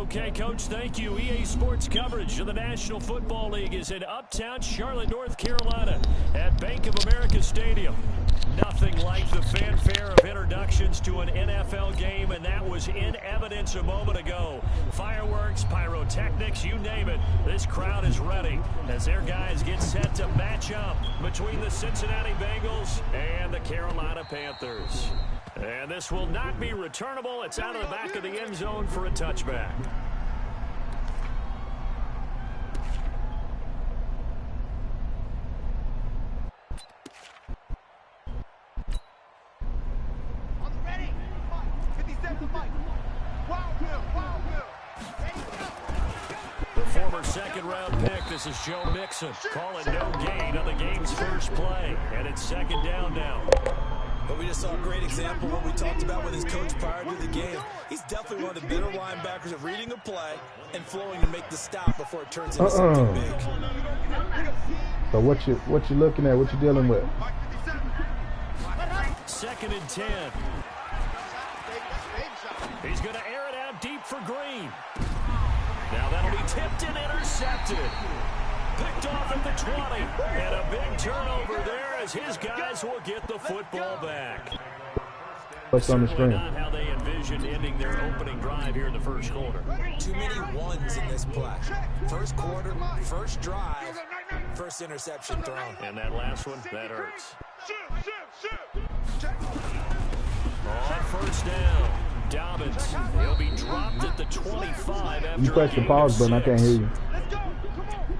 Okay, Coach, thank you. EA Sports coverage of the National Football League is in uptown Charlotte, North Carolina at Bank of America Stadium. Nothing like the fanfare of introductions to an NFL game, and that was in evidence a moment ago. Fireworks, pyrotechnics, you name it. This crowd is ready as their guys get set to match up between the Cincinnati Bengals and the Carolina Panthers. And this will not be returnable. It's out of the back of the end zone for a touchback. The former second-round pick, this is Joe Mixon, calling no gain on the game's first play. And it's second down now. But we just saw a great example of what we talked about with his coach prior to the game. He's definitely one of the better linebackers of reading a play and flowing to make the stop before it turns into something big. So what you looking at? What you dealing with? 2nd and 10. He's going to air it out deep for Green. Now that'll be tipped and intercepted. Picked off at the 20. And a big turnover there as his guys will get the football back. What's on the screen? Not how they envisioned ending their opening drive here in the first quarter. Too many ones in this play. First quarter, first drive, first interception thrown. And that last one, that hurts. On first down, Dobbins. He'll be dropped at the 25 after you press the pause button, I can't hear you.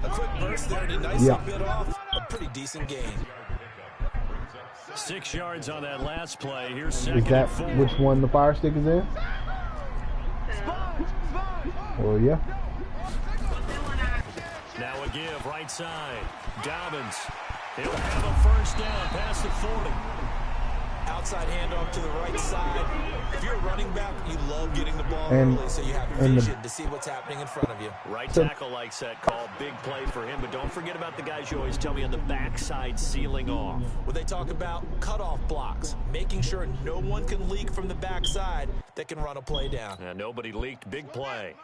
A quick burst there and he nicely bit off a pretty decent gain. 6 yards on that last play. Here's second Is that and 4. which one the fire stick is in? Oh, yeah. Now a give, right side. Dobbins. He'll have a first down past the 40. Outside handoff to the right side. If you're a running back, you love getting the ball early so you have vision to see what's happening in front of you. Right tackle likes that call. Big play for him, but don't forget about the guys you always tell me on the backside sealing off. Well, they talk about cutoff blocks, making sure no one can leak from the backside that can run a play down. And nobody leaked. Big play.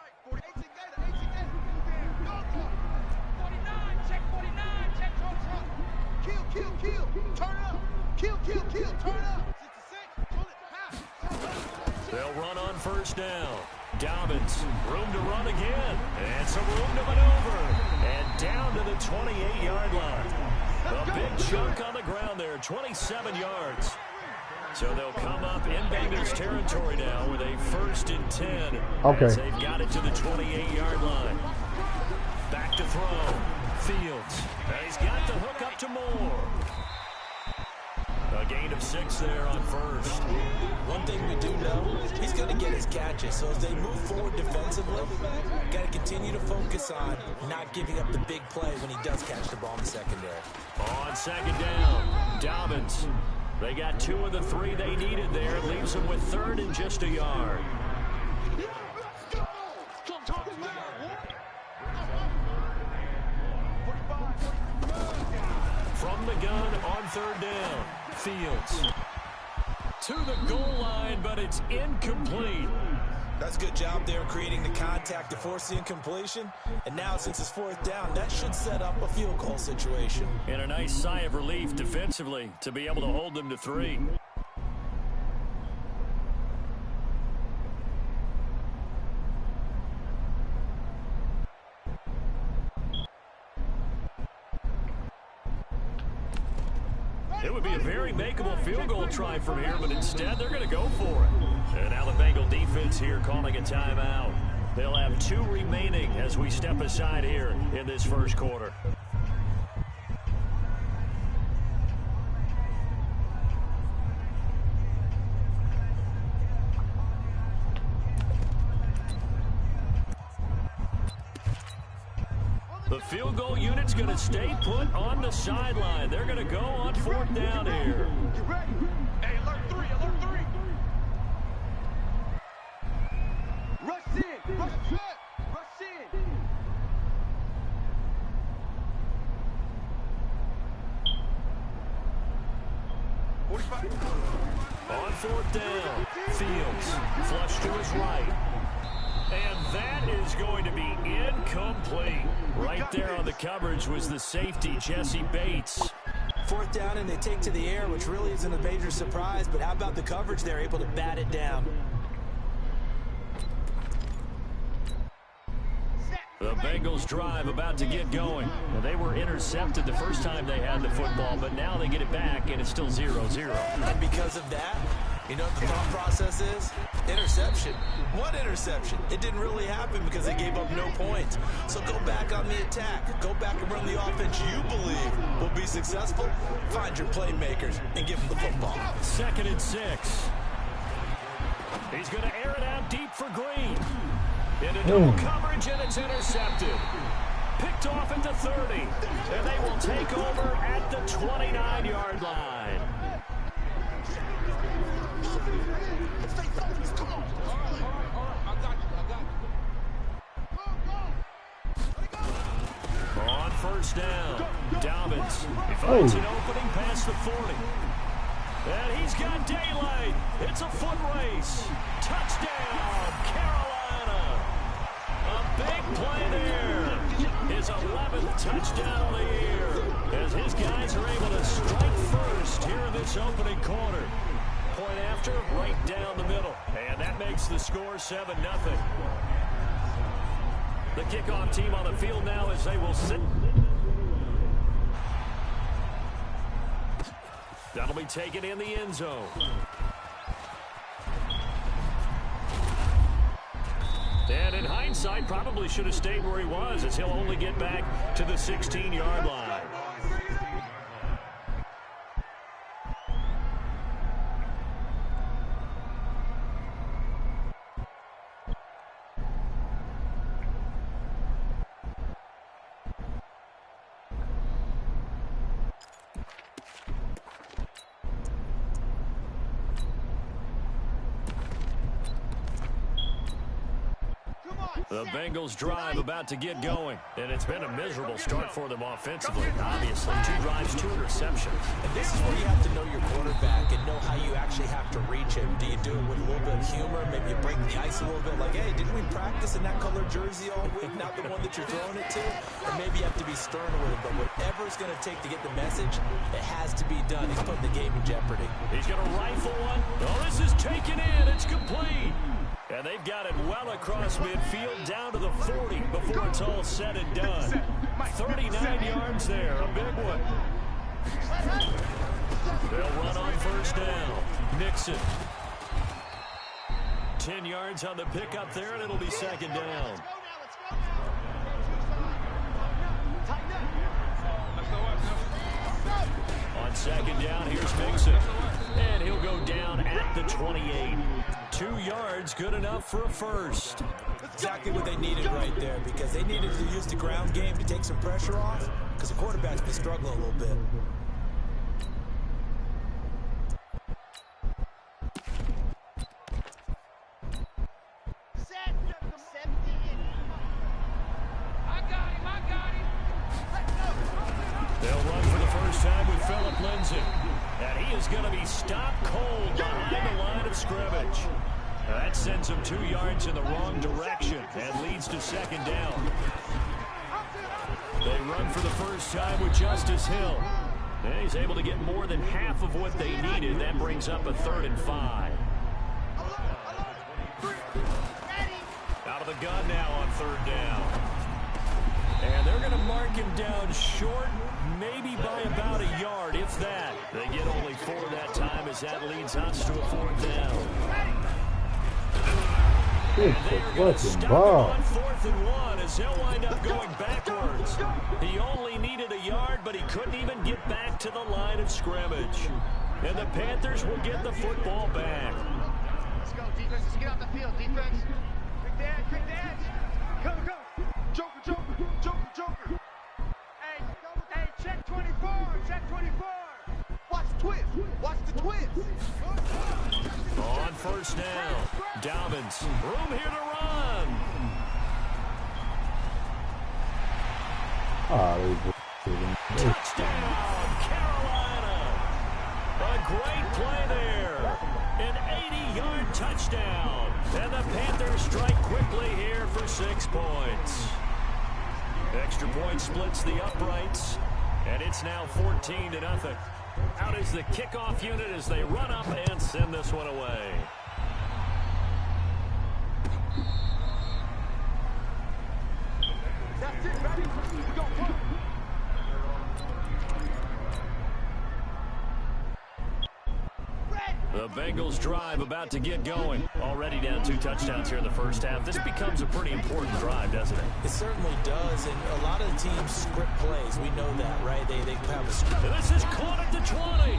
They'll run on first down. Dobbins, room to run again. And some room to maneuver. And down to the 28-yard line. A big chunk on the ground there, 27 yards. So they'll come up in Bengals territory now with a 1st and 10. Okay. As they've got it to the 28-yard line. Back to throw. Fields. And he's got the hook up to Moore. A gain of 6 there on first. One thing we do know, he's going to get his catches. So as they move forward defensively, got to continue to focus on not giving up the big play when he does catch the ball in the secondary. On second down, Dobbins. They got 2 of the 3 they needed there. It leaves them with 3rd and just a yard. From the gun on 3rd down, Fields. To the goal line, but it's incomplete. That's a good job there creating the contact to force the incompletion. And now since it's 4th down, that should set up a field goal situation. And a nice sigh of relief defensively to be able to hold them to 3. It would be a very makeable field goal try from here, but instead they're going to go for it. And now the Bengal defense here calling a timeout. They'll have 2 remaining as we step aside here in this first quarter. The field goal unit's going to stay put on the sideline. They're going to go on 4th down here. You ready? Hey, alert 3, alert 3. Rush in, rush in, rush in. On 4th down, Fields flush to his right. And that is going to be incomplete. Right there on the coverage was the safety, Jesse Bates. Fourth down, and they take to the air, which really isn't a major surprise, but how about the coverage? They're able to bat it down. The Bengals drive about to get going. Well, they were intercepted the first time they had the football, but now they get it back, and it's still 0-0. And because of that, you know what the thought process is? Interception. What interception? It didn't really happen because they gave up no points. So go back on the attack. Go back and run the offense you believe will be successful. Find your playmakers and give them the football. 2nd and 6. He's going to air it out deep for Green. Into double coverage, and it's intercepted. Picked off at the 30. And they will take over at the 29-yard line. On first down, Dobbins. He finds an opening past the 40. And he's got daylight. It's a foot race. Touchdown, Carolina. A big play there. His 11th touchdown of the year. As his guys are able to strike first here in this opening quarter. Point after, right down the middle. And that makes the score 7-0. The kickoff team on the field now as they will sit. That'll be taken in the end zone. And in hindsight, probably should have stayed where he was, as he'll only get back to the 16-yard line. The Bengals drive about to get going, and it's been a miserable start for them offensively. Obviously, 2 drives, 2 interceptions. And this is where you have to know your quarterback and know how you actually have to reach him. Do you do it with a little bit of humor? Maybe you break the ice a little bit, like, hey, didn't we practice in that color jersey all week, not the one that you're throwing it to? Or maybe you have to be stern with him, but whatever it's going to take to get the message, it has to be done. He's putting the game in jeopardy. He's going to rifle one. Oh, this is taken in. It's complete. And they've got it well across midfield down to the 40 before it's all said and done. 39 yards there, a big one. They'll run on first down. Nixon. 10 yards on the pickup there, and it'll be 2nd down. On 2nd down, here's Nixon. And he'll go down at the 28. 2 yards, good enough for a first. Exactly what they needed right there, because they needed to use the ground game to take some pressure off, because the quarterback's been struggling a little bit. They'll run for the first time with Phillip Lindsay. And he is going to be stopped cold behind the line of scrimmage. That sends him 2 yards in the wrong direction and leads to 2nd down. They run for the first time with Justice Hill. And he's able to get more than half of what they needed. That brings up a 3rd and 5. Out of the gun now on 3rd down. And they're going to mark him down short, maybe by about a yard, if that. They get only 4 that time as that leads us to a 4th down. And they are going to stop on 4th and 1 as he'll wind up going backwards. He only needed a yard, but he couldn't even get back to the line of scrimmage. And the Panthers will get the football back. Let's go, defense. Let's get off the field, defense. Quick dance. Go. Joker. Hey, check 24. Watch the twist. On first down, Dobbins. Room here to run. Touchdown, Carolina. A great play there. An 80-yard touchdown. And the Panthers strike quickly here for 6 points. Extra point splits the uprights, and it's now 14-0. Out is the kickoff unit as they run up and send this one away. That's it, baby. We go, come. The Bengals drive about to get going. Already down 2 touchdowns here in the first half. This becomes a pretty important drive, doesn't it? It certainly does, and a lot of the teams script plays. We know that, right? They have a script. And this is caught at the 20.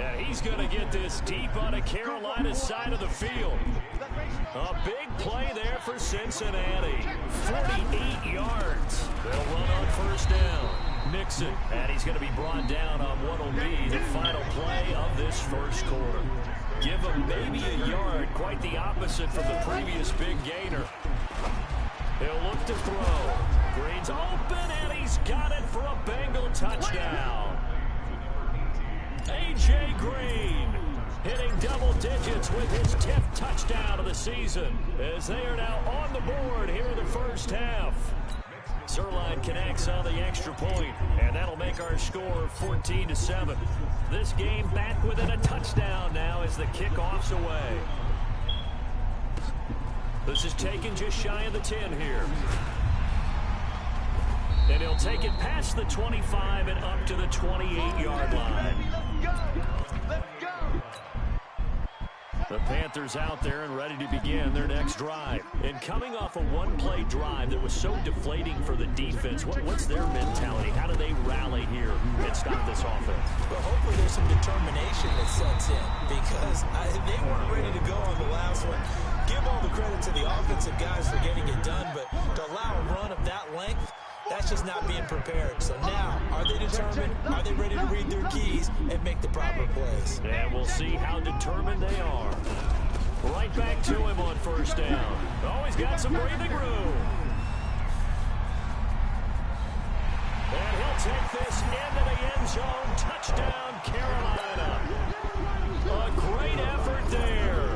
And he's going to get this deep on the Carolina side of the field. A big play there for Cincinnati. 48 yards. They'll run on first down. Mixon, and he's going to be brought down on what will be the final play of this first quarter. Give him maybe a yard, quite the opposite from the previous big gainer. He'll look to throw. Green's open, and he's got it for a Bengal touchdown. A.J. Green hitting double digits with his 10th touchdown of the season as they are now on the board here in the first half. Zerline connects on the extra point, and that'll make our score 14-7. This game back within a touchdown now as the kickoff's away. This is taken just shy of the 10 here. And he'll take it past the 25 and up to the 28-yard line. Let's go. The Panthers out there and ready to begin their next drive. And coming off a one-play drive that was so deflating for the defense, what's their mentality? How do they rally here and stop this offense? Well, hopefully there's some determination that sets in because they weren't ready to go on the last one. Give all the credit to the offensive guys for getting it done, but to allow a run of that length, that's just not being prepared. So now, are they determined? Are they ready to read their keys and make the proper plays? And we'll see how determined they are. Right back to him on first down. Oh, he's got some breathing room. And he'll take this into the end zone. Touchdown, Carolina. A great effort there.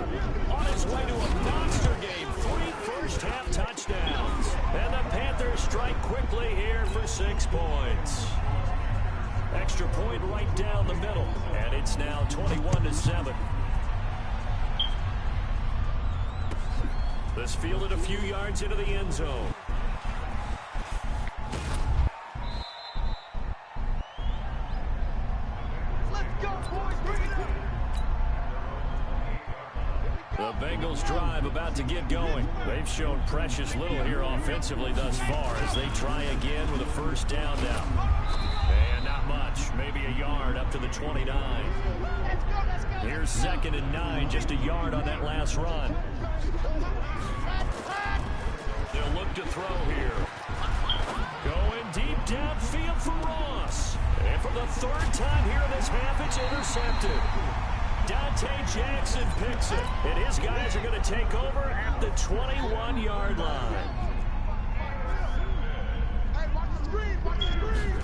On his way to a monster game. 3 first-half touchdowns. And the Panthers strike quickly here for 6 points. Extra point right down the middle. And it's now 21-7. This fielded a few yards into the end zone. Let's go, boys. Bring it up. The Bengals drive about to get going. They've shown precious little here offensively thus far as they try again with a first down now. And not much, maybe a yard up to the 29. Here's 2nd and 9, just a yard on that last run. They'll look to throw here. Going deep downfield for Ross. And for the 3rd time here in this half, it's intercepted. Dante Jackson picks it, and his guys are going to take over at the 21-yard line. Hey, watch the screen, watch the screen.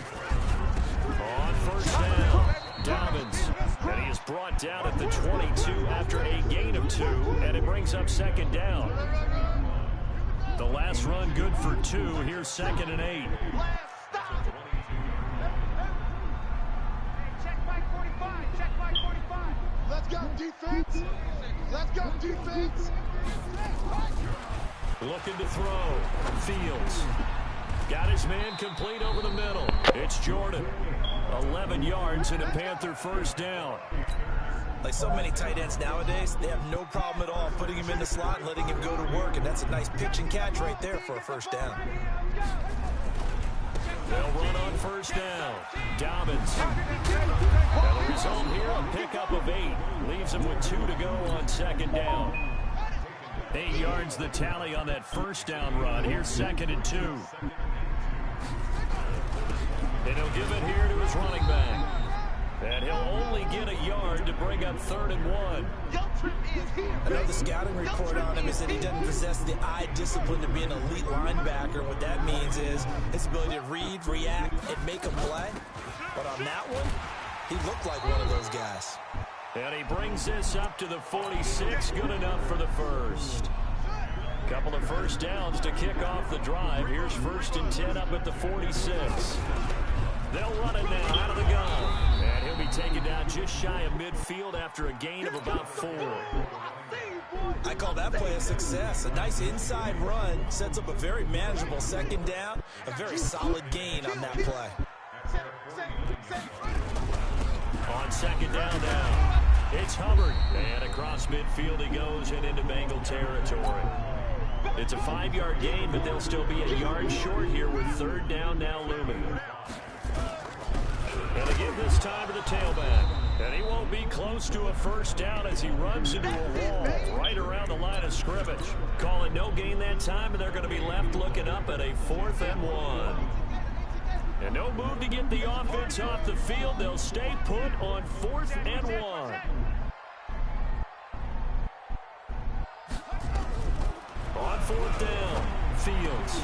On first down, Dobbins, and he is brought down at the 22 after a gain of 2, and it brings up 2nd down. The last run good for 2. Here's 2nd and 8. Stop. Check by 45, check by 45. Let's go, defense. Let's go, defense. Looking to throw. Fields. Got his man complete over the middle. It's Jordan. 11 yards and a Panther first down. Like so many tight ends nowadays, they have no problem at all putting him in the slot and letting him go to work, and that's a nice pitch and catch right there for a first down. They'll run on first down. Dobbins. And the result here, a pickup of 8. Leaves him with 2 to go on 2nd down. 8 yards the tally on that first down run. Here's 2nd and 2. And he'll give it here to his running back. And he'll only get a yard to bring up 3rd and 1. I know the scouting report on him is that he doesn't possess the eye discipline to be an elite linebacker. What that means is his ability to read, react, and make a play. But on that one, he looked like one of those guys. And he brings this up to the 46. Good enough for the first. Couple of first downs to kick off the drive. Here's 1st and 10 up at the 46. They'll run it now out of the gun. And he'll be taken down just shy of midfield after a gain of about 4. I call that play a success. A nice inside run sets up a very manageable 2nd down. A very solid gain on that play. On 2nd down now, it's Hubbard. And across midfield he goes and into Bengal territory. It's a 5-yard gain, but they'll still be a yard short here with 3rd down now looming. And they give this time to the tailback. And he won't be close to a 1st down as he runs into a wall right around the line of scrimmage. Calling no gain that time, and they're going to be left looking up at a 4th and 1. And no move to get the offense off the field. They'll stay put on 4th and 1. On 4th down, Fields.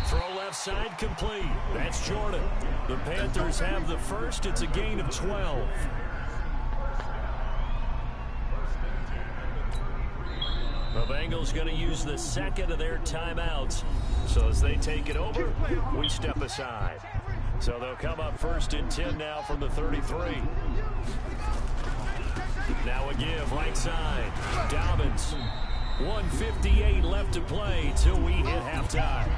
Throw left side complete. That's Jordan. The Panthers have the first. It's a gain of 12. The Bengals going to use the 2nd of their timeouts. So as they take it over, we step aside. So they'll come up 1st and 10 now from the 33. Now a give right side. Dobbins. 1:58 left to play till we hit halftime.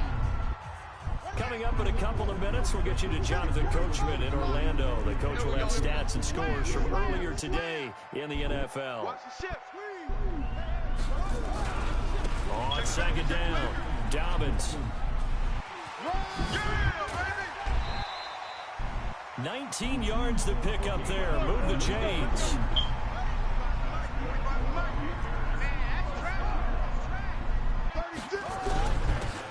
Coming up in a couple of minutes, we'll get you to Jonathan Coachman in Orlando. The coach will have stats and scores from earlier today in the NFL. On 2nd down, Dobbins. 19 yards to pick up there. Move the chains.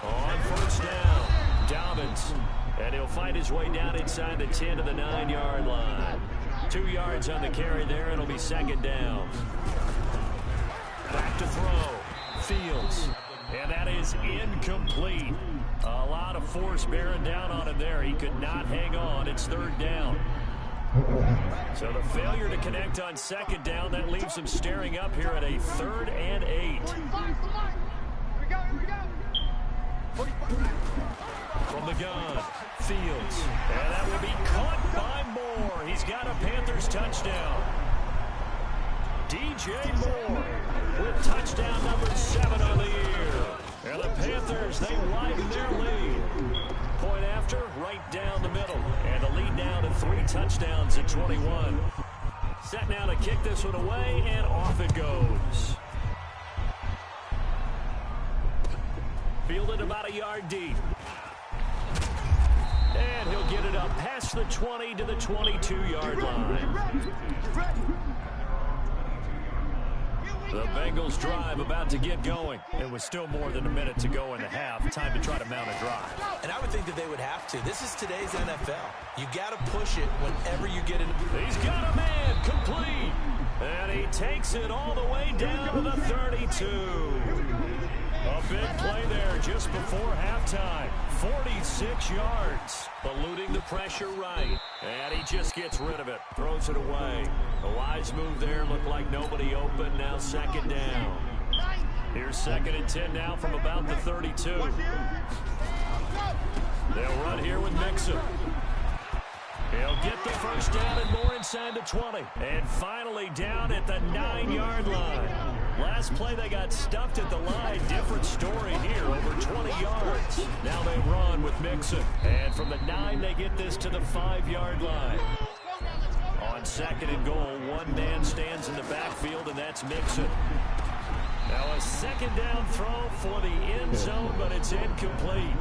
On 1st down, Dobbins. And he'll fight his way down inside the 10 to the 9-yard line. 2 yards on the carry there. It'll be 2nd down. Back to throw. Fields. And that is incomplete. A lot of force bearing down on him there. He could not hang on. It's 3rd down. So the failure to connect on 2nd down, that leaves him staring up here at a 3rd and 8. From the gun, Fields. And that will be caught by Moore. He's got a Panthers touchdown. DJ Moore with touchdown number 7 on the year. And the Panthers, they widen their lead. Point after, right down the middle. And the lead now to 3 touchdowns at 21. Set now to kick this one away, and off it goes. Fielded about a yard deep. And he'll get it up past the 20 to the 22-yard line. The Bengals drive about to get going. It was still more than a minute to go in the half. Time to try to mount a drive. And I would think that they would have to. This is today's NFL. You got to push it whenever you get into. He's got a man complete. And he takes it all the way down to the 32. A big play there just before halftime. 46 yards. Eluding the pressure right. And he just gets rid of it. Throws it away. A wise move there. Looked like nobody open. Now 2nd down. Here's 2nd and 10 now from about the 32. They'll run here with Mixon. He'll get the first down and more inside the 20. And finally down at the 9-yard line. Last play they got stuffed at the line. Different story here, over 20 yards. Now they run with Mixon. And from the 9 they get this to the 5-yard line. On 2nd and goal, one man stands in the backfield, and that's Mixon. Now a 2nd down throw for the end zone, but it's incomplete.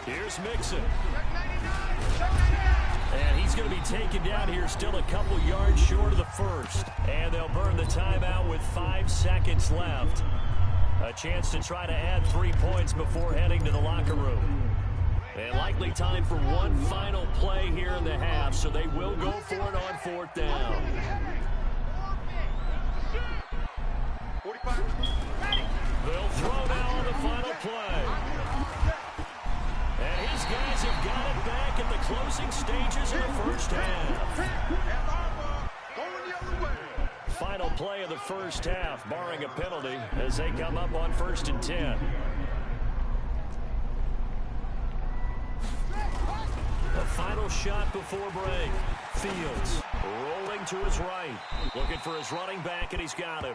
Here's Mixon. And he's going to be taken down here, still a couple yards short of the first. And they'll burn the timeout with 5 seconds left. A chance to try to add 3 points before heading to the locker room. And likely time for one final play here in the half, so they will go for it on 4th down. 45. like at the closing stages of the first half. Final play of the first half, barring a penalty, as they come up on 1st and 10. A final shot before break. Fields rolling to his right. Looking for his running back, and he's got him.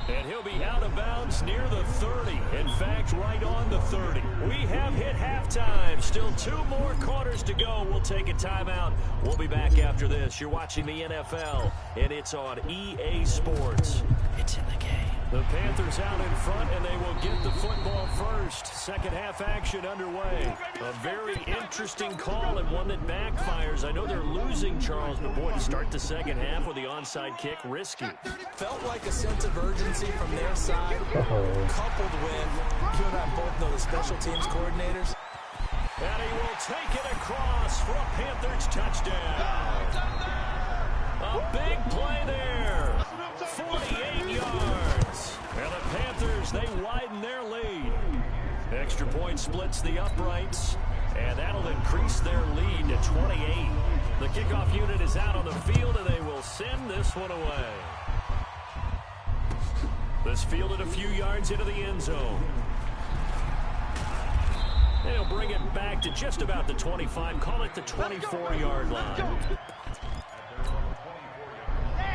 And he'll be out of bounds near the 30. In fact, right on the 30. We have hit halftime. Still 2 more quarters to go. We'll take a timeout. We'll be back after this. You're watching the NFL, and it's on EA Sports. It's in the game. The Panthers out in front, and they will get the football first. Second half action underway. A very interesting call and one that backfires. I know they're losing, Charles, but boy, to start the second half with the onside kick, risky. Felt like a sense of urgency from their side, coupled with, you and I both know the special teams coordinators. And he will take it across for a Panthers touchdown. A big play there. 48 yards. And the Panthers, they widen their lead. Extra point splits the uprights, and that'll increase their lead to 28. The kickoff unit is out on the field, and they will send this one away. This fielded a few yards into the end zone. They'll bring it back to just about the 25, call it the 24-yard line.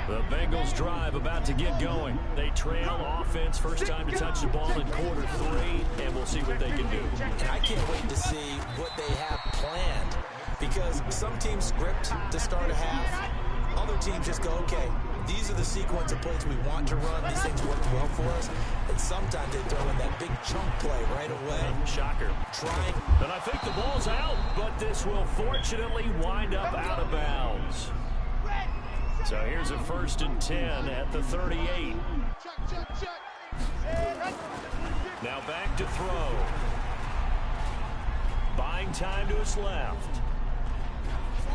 The Bengals drive about to get going. They trail offense, first time to touch the ball in quarter 3, and we'll see what they can do. And I can't wait to see what they have planned, because some teams script to start a half. Other teams just go, okay, these are the sequence of plays we want to run. These things work well for us. And sometimes they throw in that big chunk play right away. Shocker. Trying. And I think the ball's out, but this will fortunately wind up out of bounds. So here's a 1st and 10 at the 38. Now back to throw. Buying time to his left.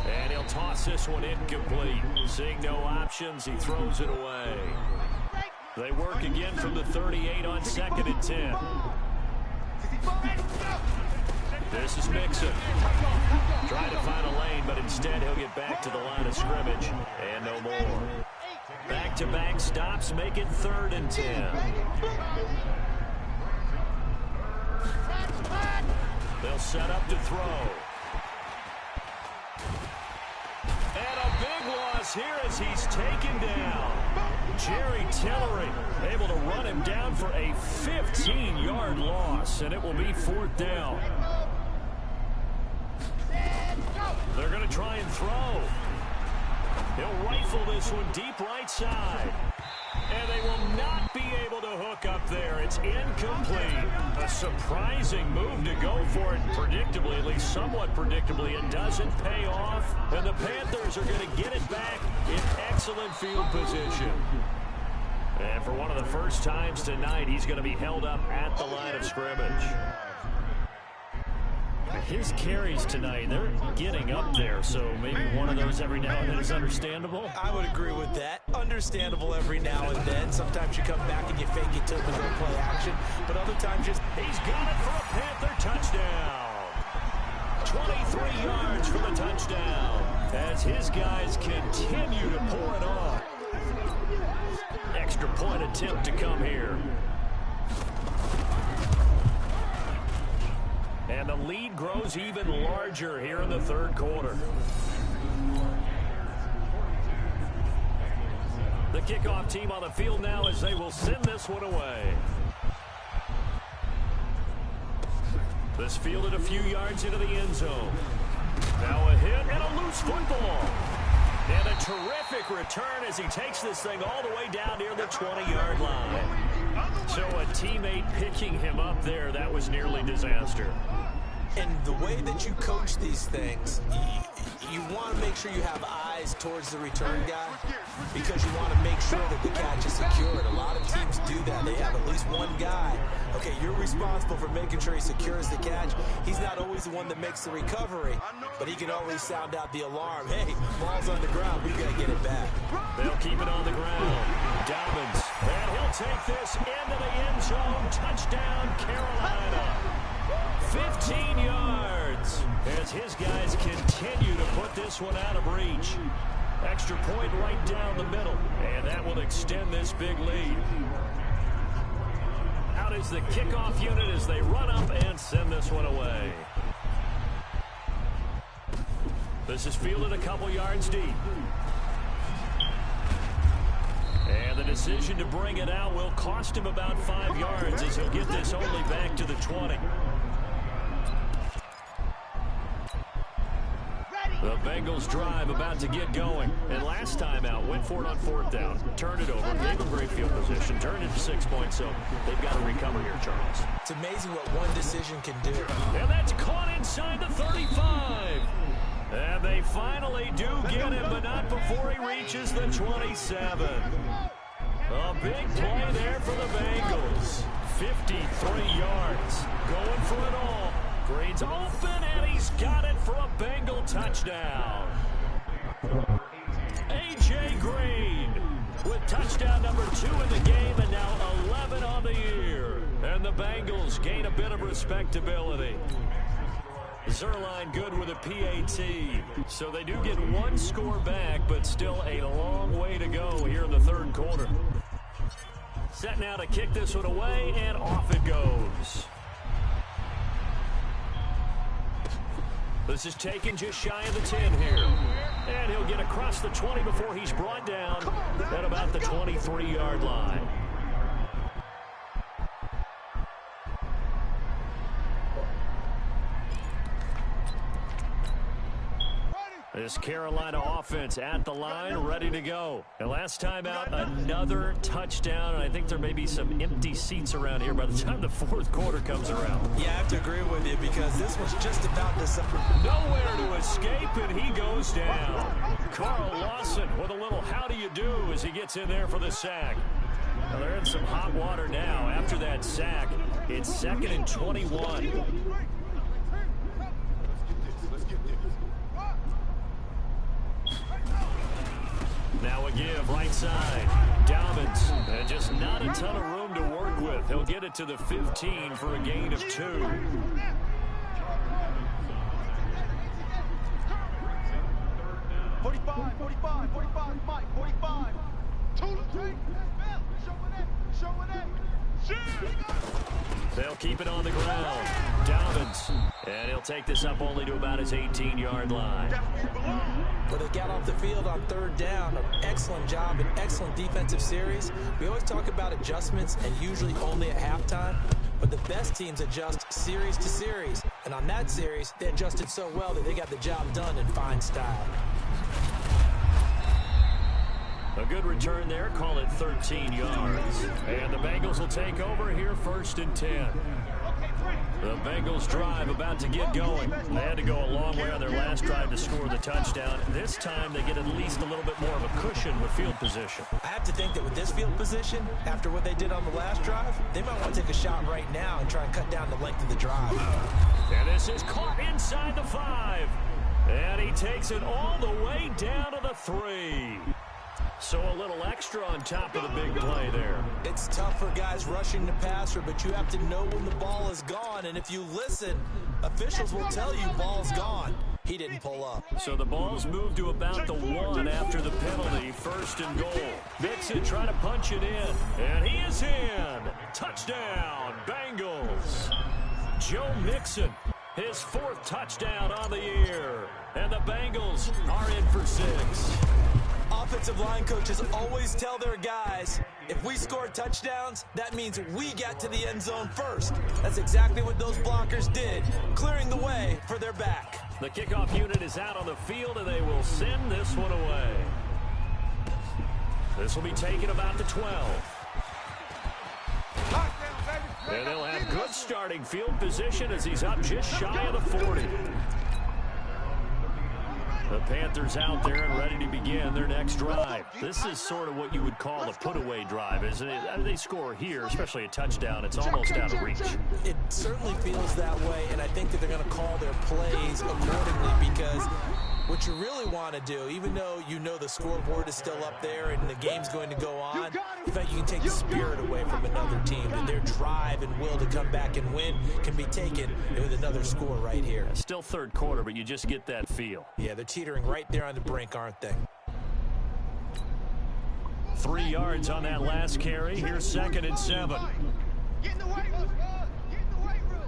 And he'll toss this one incomplete. Seeing no options, he throws it away. They work again from the 38 on 2nd and 10. This is Mixon. Trying to find a lane, but instead he'll get back to the line of scrimmage. And no more. Back-to-back stops make it 3rd and 10. They'll set up to throw. And a big loss here as he's taken down. Jerry Tillery able to run him down for a 15-yard loss, and it will be 4th down. They're going to try and throw. He'll rifle this one deep right side. And they will not be able to hook up there. It's incomplete. A surprising move to go for it predictably, at least somewhat predictably. It doesn't pay off. And the Panthers are going to get it back in excellent field position. And for one of the first times tonight, he's going to be held up at the line of scrimmage. His carries tonight, they're getting up there, so maybe one of those every now and then is understandable. I would agree with that. Understandable every now and then. Sometimes you come back and you fake it to him and go play action, but other times just... He's got it for a Panther touchdown. 23 yards for the touchdown as his guys continue to pour it on. Extra point attempt to come here. And the lead grows even larger here in the 3rd quarter. The kickoff team on the field now as they will send this one away. This fielded a few yards into the end zone. Now a hit and a loose football. And a terrific return as he takes this thing all the way down near the 20-yard line. So a teammate picking him up there, that was nearly disaster. And the way that you coach these things, you want to make sure you have eyes towards the return guy because you want to make sure that the catch is secured. A lot of teams do that. They have at least one guy. Okay, you're responsible for making sure he secures the catch. He's not always the one that makes the recovery, but he can always sound out the alarm. Hey, ball's on the ground. We've got to get it back. They'll keep it on the ground. Dobbins, and he'll take this into the end zone. Touchdown, Carolina. 15 yards. as his guys continue to put this one out of reach. Extra point right down the middle, and that will extend this big lead. Out is the kickoff unit as they run up and send this one away. This is fielded a couple yards deep. And the decision to bring it out will cost him about 5 yards as he'll get this only back to the 20. The Bengals drive about to get going. And last time out, went for it on 4th down, turned it over, gave them great field position, turned it to 6 points, so they've got to recover here, Charles. It's amazing what one decision can do. And that's caught inside the 35. And they finally do get him, but not before he reaches the 27. A big play there for the Bengals. 53 yards. Going for it all. Green's open, and he's got it for a Bengal touchdown. A.J. Green with touchdown number 2 in the game, and now 11 on the year. And the Bengals gain a bit of respectability. Zerline good with a PAT. So they do get 1 score back, but still a long way to go here in the 3rd quarter. Set now to kick this one away, and off it goes. This is taken just shy of the 10 here. And he'll get across the 20 before he's brought down at about the 23-yard line. This Carolina offense at the line, ready to go. And last time out, another touchdown. And I think there may be some empty seats around here by the time the 4th quarter comes around. Yeah, I have to agree with you because this was just about to... Nowhere to escape, and he goes down. Carl Lawson with a little how do you do as he gets in there for the sack. Well, they're in some hot water now. After that sack, it's 2nd and 21. Now a give, right side. Dobbins, and just not a ton of room to work with. He'll get it to the 15 for a gain of 2. 45, 45, 45, Mike, 45. They'll keep it on the ground. Dobbins, and he'll take this up only to about his 18-yard line. Well, they got off the field on 3rd down. An excellent job, an excellent defensive series. We always talk about adjustments, and usually only at halftime. But the best teams adjust series to series. And on that series, they adjusted so well that they got the job done in fine style. A good return there, call it 13 yards. And the Bengals will take over here 1st and 10. The Bengals drive about to get going. They had to go a long way on their last drive to score the touchdown. This time they get at least a little bit more of a cushion with field position. I have to think that with this field position, after what they did on the last drive, they might want to take a shot right now and try and cut down the length of the drive. And this is caught inside the 5. And he takes it all the way down to the 3. So a little extra on top of the big play there. It's tough for guys rushing the passer, but you have to know when the ball is gone. And if you listen, officials will tell you ball's gone. He didn't pull up. So the ball's moved to about the 1 after the penalty. 1st and goal. Mixon trying to punch it in. And he is in. Touchdown, Bengals. Joe Mixon, his 4th touchdown on the year. And the Bengals are in for 6. Offensive line coaches always tell their guys, if we score touchdowns, that means we get to the end zone first. That's exactly what those blockers did, clearing the way for their back. The kickoff unit is out on the field, and they will send this one away. This will be taken about the 12. And they'll have good starting field position as he's up just shy of the 40. The Panthers out there and ready to begin their next drive. This is sort of what you would call a put-away drive, isn't it? They score here, especially a touchdown. It's almost out of reach. It certainly feels that way, and I think that they're going to call their plays accordingly because What you really want to do, even though you know the scoreboard is still up there and the game's going to go on, in fact, you can take the spirit away from another team. And their drive and will to come back and win can be taken with another score right here. Still third quarter, but you just get that feel. Yeah, they're teetering right there on the brink, aren't they? 3 yards on that last carry. Here's 2nd and 7. Get in the weight room. Get in the weight room.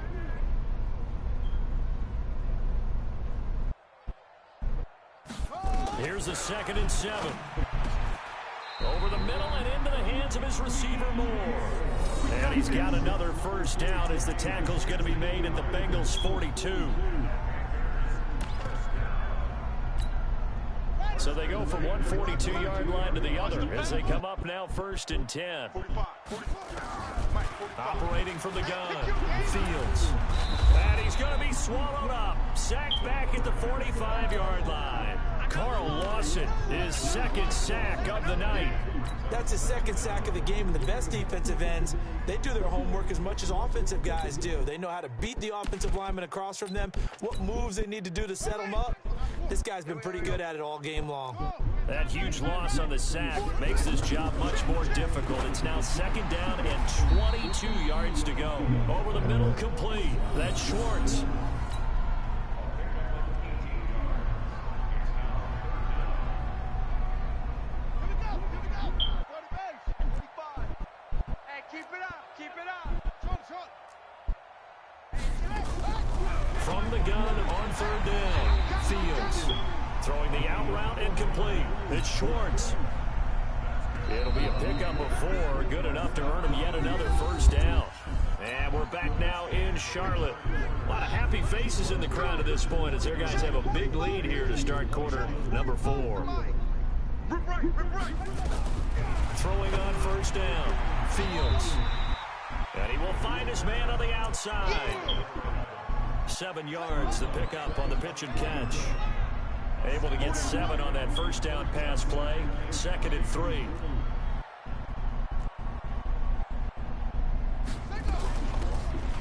Here's the 2nd and 7. Over the middle and into the hands of his receiver, Moore. And he's got another first down as the tackle's going to be made at the Bengals' 42. So they go from one 42-yard line to the other as they come up now 1st and 10. Operating from the gun, Fields. And he's going to be swallowed up. Sacked back at the 45-yard line. Carl Lawson, his 2nd sack of the night. That's his 2nd sack of the game, and the best defensive ends, they do their homework as much as offensive guys do. They know how to beat the offensive lineman across from them, what moves they need to do to set them up. This guy's been pretty good at it all game long. That huge loss on the sack makes this job much more difficult. It's now 2nd down and 22 yards to go. Over the middle, complete. That's Schwartz. From the gun on 3rd down, Fields throwing the out route incomplete. It's Schwartz. It'll be a pickup of 4, good enough to earn him yet another first down. And we're back now in Charlotte. A lot of happy faces in the crowd at this point as their guys have a big lead here to start quarter number 4. Throwing on 1st down, Fields. And he will find his man on the outside. 7 yards to pick up on the pitch and catch. Able to get 7 on that first down pass play. 2nd and 3.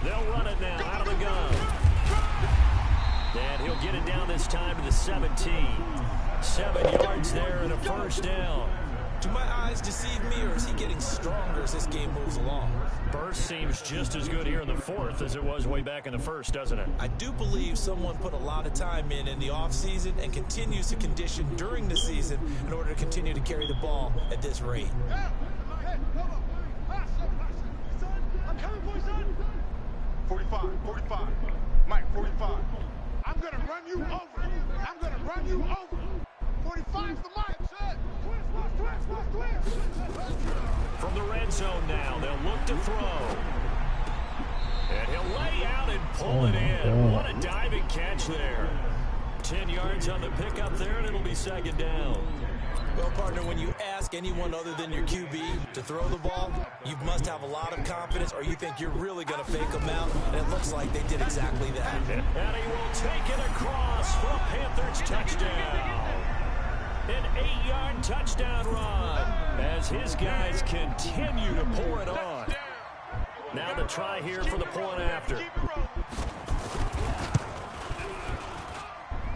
They'll run it now out of the gun. And he'll get it down this time to the 17. 7 yards there and a first down. Do my eyes deceive me, or is he getting stronger as this game moves along? Burst seems just as good here in the 4th as it was way back in the 1st, doesn't it? I do believe someone put a lot of time in the offseason and continues to condition during the season in order to continue to carry the ball at this rate. I'm coming for you, son. 45. Mike, 45. I'm going to run you over. 45's the Mike, son. Twist. From the red zone now, they'll look to throw. And he'll lay out and pull it in. What a diving catch there. 10 yards on the pickup there, and it'll be 2nd down. Well, partner, when you ask anyone other than your QB to throw the ball, you must have a lot of confidence, or you think you're really going to fake them out, and it looks like they did exactly that. And he will take it across for a Panthers touchdown. An 8-yard touchdown run as his guys continue to pour it on. Now the try here for the point after.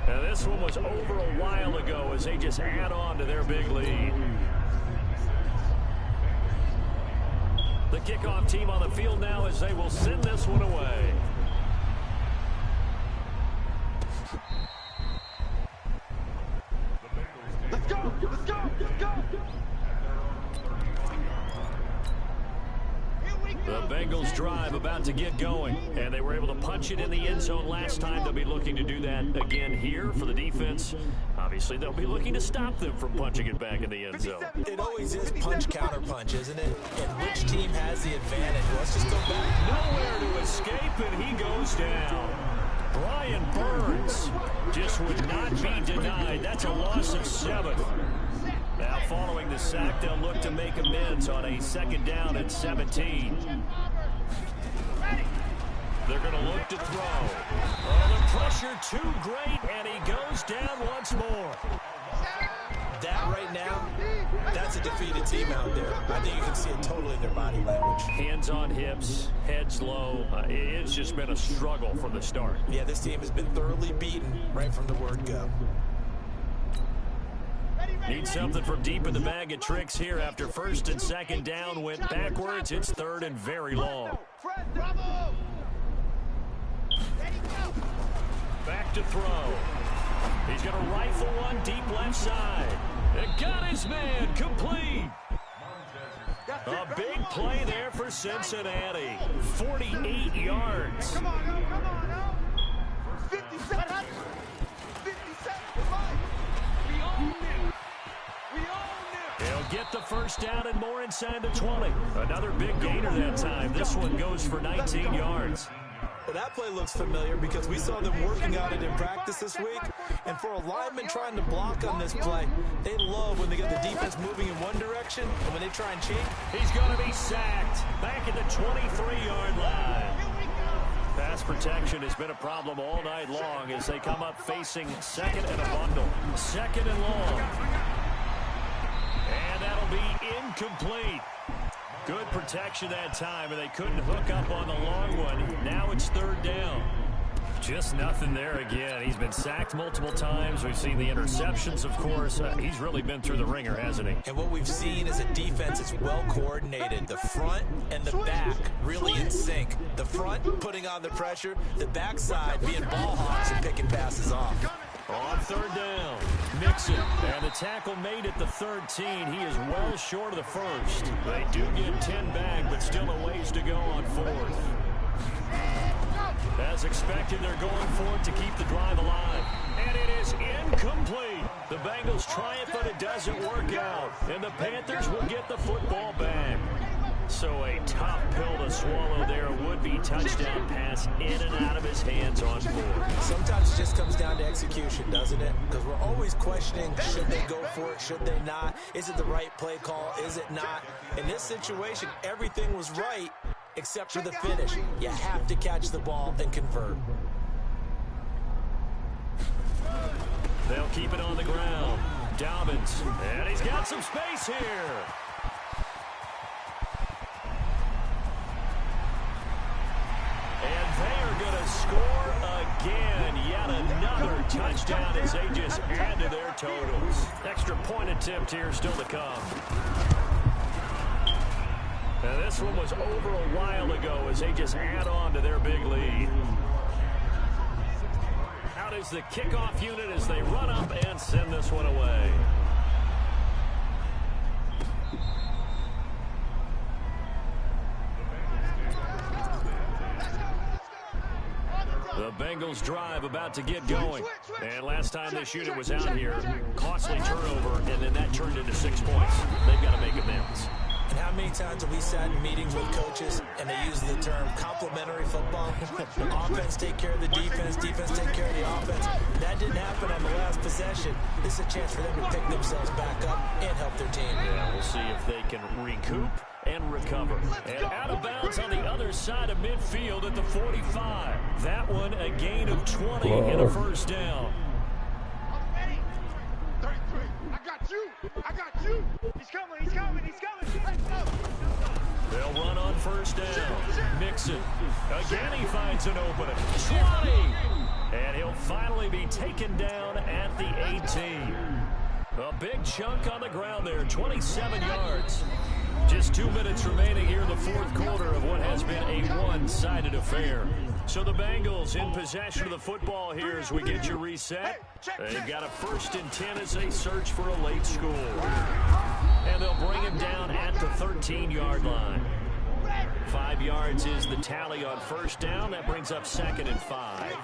Now this one was over a while ago as they just add on to their big lead. The kickoff team on the field now as they will send this one away. Let's go. The Bengals drive about to get going, and they were able to punch it in the end zone last time. They'll be looking to do that again here for the defense. Obviously, they'll be looking to stop them from punching it back in the end zone. It always is punch, counter punch, isn't it? And which team has the advantage? Well, let's just go back. Nowhere to escape, and he goes down. Brian Burns just would not be denied. That's a loss of 7. Now, following the sack, they'll look to make amends on a 2nd down and 17. They're going to look to throw. Oh, the pressure too great, and he goes down once more. That right now, that's a defeated team out there. I think you can see it totally in their body language. Hands on hips, heads low. It's just been a struggle from the start. Yeah, this team has been thoroughly beaten right from the word go. Need something from deep in the bag of tricks here after first and second down went backwards. It's third and very long. Back to throw. He's going to rifle one deep left side. And got his man complete. A big play there for Cincinnati. 48 yards. Come on, come on, 57. 57. We own it. We own it. He'll get the first down and more inside the 20. Another big gainer that time. This one goes for 19 yards. Well, that play looks familiar because we saw them working on it in practice this week. And for a lineman trying to block on this play, they love when they get the defense moving in one direction, and when they try and cheat. He's going to be sacked back at the 23-yard line. Pass protection has been a problem all night long as they come up facing second and a bundle. Second and long. And that'll be incomplete. Good protection that time, and they couldn't hook up on the long one. Now it's third down. Just nothing there again. He's been sacked multiple times. We've seen the interceptions, of course. He's really been through the ringer, hasn't he? And what we've seen is a defense that's well coordinated. The front and the back really in sync. The front putting on the pressure, the backside being ball hawks and picking passes off. On third down, Mixon, and the tackle made at the 13. He is well short of the first. They do get 10 back, but still a ways to go on fourth. As expected, they're going for it to keep the drive alive. And it is incomplete. The Bengals try it, but it doesn't work out. And the Panthers will get the football back. So a tough pill to swallow there. Would-be touchdown pass in and out of his hands on board. Sometimes it just comes down to execution, doesn't it? Because we're always questioning, should they go for it, should they not? Is it the right play call, is it not? In this situation, everything was right except for the finish. You have to catch the ball and convert. They'll keep it on the ground. Dobbins, and he's got some space here. And they are going to score again. Yet another touchdown as they just add to their totals. Extra point attempt here still to come. And this one was over a while ago as they just add on to their big lead. Out is the kickoff unit as they run up and send this one away. The Bengals drive about to get going. And last time this unit was out here, costly turnover, and then that turned into 6 points. They've got to make amends. And how many times have we sat in meetings with coaches and they use the term complementary football? Offense take care of the defense, defense take care of the offense. That didn't happen on the last possession. This is a chance for them to pick themselves back up and help their team. Yeah, we'll see if they can recoup and recover. And out of bounds on the other side of midfield at the 45. That one a gain of 20 and a first down. I'm ready. 33. I got you. I got you. He's coming. He's coming. He's coming. Let's go. They'll run on first down. Mixon. Again, he finds an opening. 20. And he'll finally be taken down at the 18. A big chunk on the ground there. 27 yards. Just 2 minutes remaining here in the fourth quarter of what has been a one-sided affair. So the Bengals in possession of the football here as we get you reset. They've got a 1st and 10 as they search for a late score. And they'll bring him down at the 13-yard line. 5 yards is the tally on first down. That brings up 2nd and 5.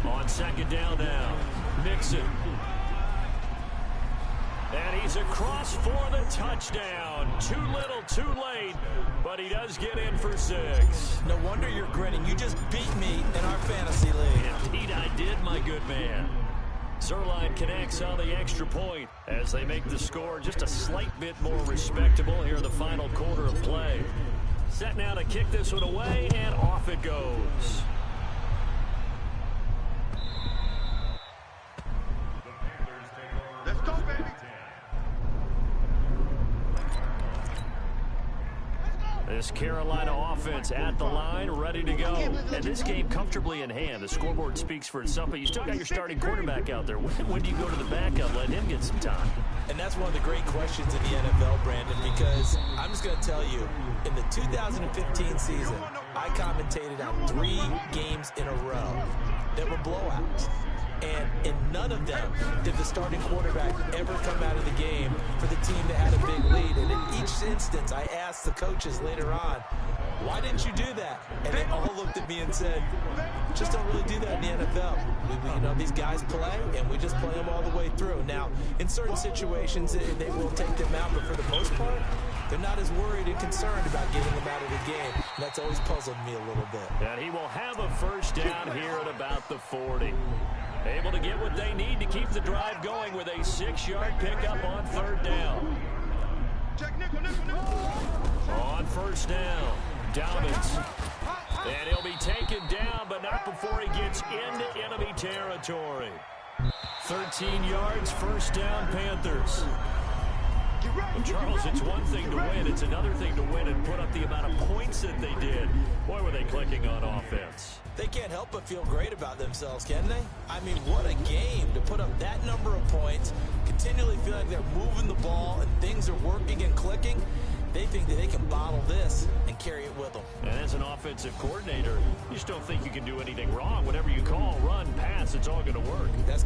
On 2nd down now, Mixon. And he's across for the touchdown. Too little, too late, but he does get in for 6. No wonder you're grinning. You just beat me in our fantasy league. Indeed I did, my good man. Zerline connects on the extra point as they make the score just a slight bit more respectable here in the final quarter of play. Set now to kick this one away, and off it goes. Let's go, baby. This Carolina offense at the line, ready to go. And this game comfortably in hand. The scoreboard speaks for itself, but you still got your starting quarterback out there. When do you go to the backup, let him get some time? And that's one of the great questions in the NFL, Brandon, because I'm just going to tell you, in the 2015 season, I commentated on 3 games in a row that were blowouts. And in none of them did the starting quarterback ever come out of the game for the team that had a big lead. And in each instance, I asked the coaches later on, why didn't you do that? And they all looked at me and said, just don't really do that in the NFL. You know, these guys play, and we just play them all the way through. Now, in certain situations, they will take them out, but for the most part, they're not as worried and concerned about getting them out of the game. And that's always puzzled me a little bit. And he will have a first down here at about the 40. Able to get what they need to keep the drive going with a 6-yard pickup on 3rd down. On 1st down, Dobbins. And he'll be taken down, but not before he gets into enemy territory. 13 yards, 1st down, Panthers. Well, Charles, it's one thing to win. It's another thing to win and put up the amount of points that they did. Boy, were they clicking on offense. They can't help but feel great about themselves, can they? I mean, what a game to put up that number of points, continually feel like they're moving the ball and things are working and clicking. They think that they can bottle this and carry it with them. And as an offensive coordinator, you just don't think you can do anything wrong. Whatever you call, run, pass, it's all going to work. That's